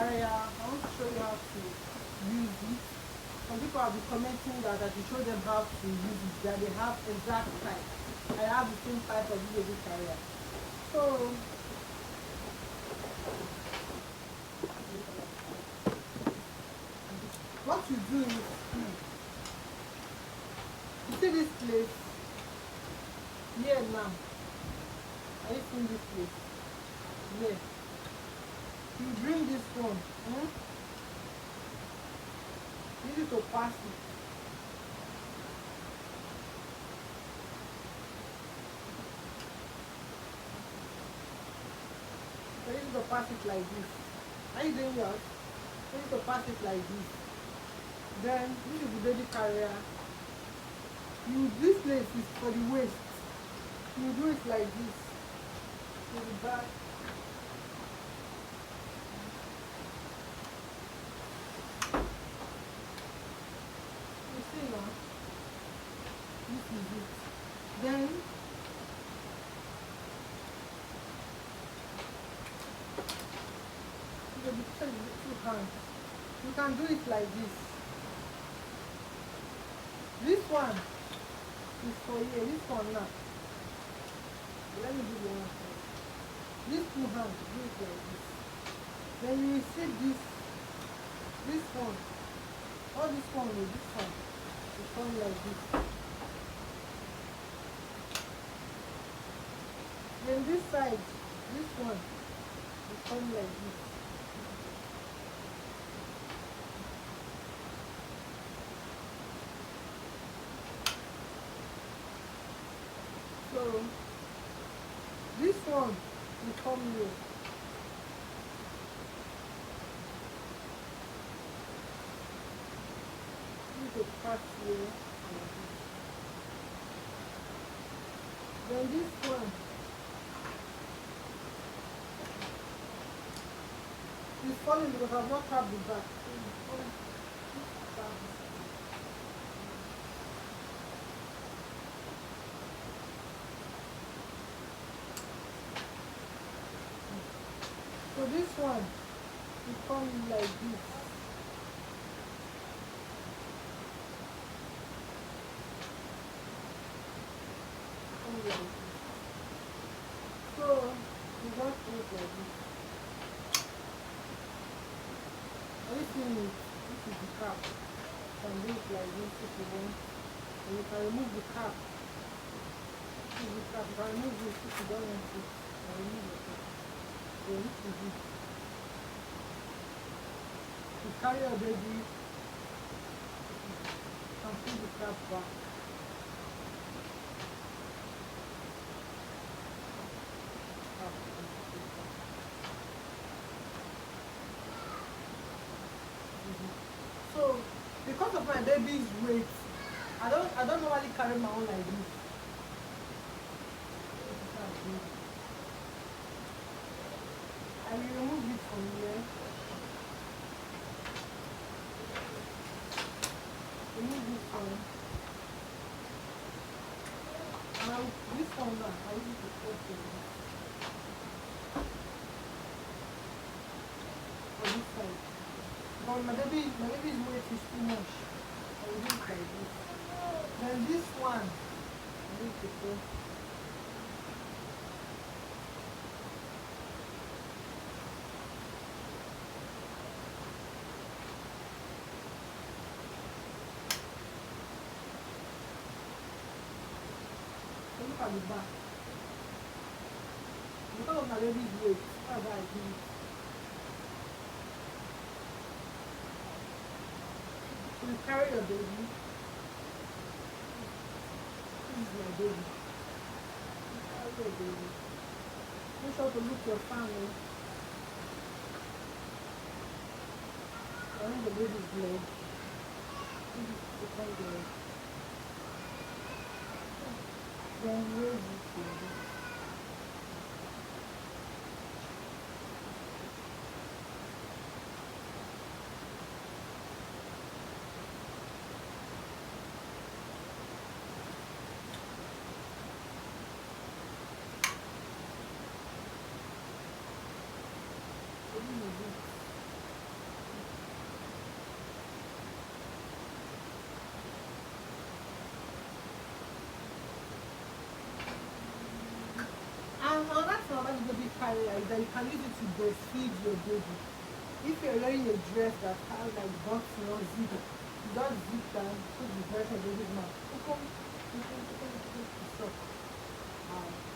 carrier. I want to show you how to use it. Some people have been commenting that I should show them how to use it, that they have exact type. I have the same type of baby carrier. So what you do is, you see this place here now. Are you seeing this place? Here. You bring this one. Use it to pass it. So use it to pass it like this. Are you doing yours? Use it to pass it like this. Then this is the baby carrier. This place is for the waist. You do it like this. To the back. You see now? This is it. Then two hands. You can do it like this. This one is for here. This one now. Let me do the one first. These two hands, do it like this. Then you will see this one. Or this one or this one. It comes like this. Then this side, this one, it comes like this. So this one will come here. Use a part here like this. Then this one is falling because I've not tapped the back. So this one will come like this. Come like this. So you just do it like this. Are you seeing it? This is the cap. You can do it like this if you want. And you can remove the cap. This is the cap. You can remove this if you don't want it. You can remove the cap. So this is it. You carry your baby, you can put the cap back. So because of my baby's weight, I don't normally carry my own like this. I will remove it from here. Remove this one. And this one now, I use it to cut it. On this side. But my baby's weight is too much. I will do it like this. Then this one, I need to go. Look at the back. Because of my baby's weight, that's why I do it. So you carry your baby. This is my baby. You carry your baby. Make sure to look your family. Around the baby's leg. This is the kind of leg. Then raise it baby. carry like that, you can use it to breastfeed your baby. If you're wearing a dress that has like button or zip, you just zip down, put the breast on the baby's mouth. Open, open, open, open, open, stop.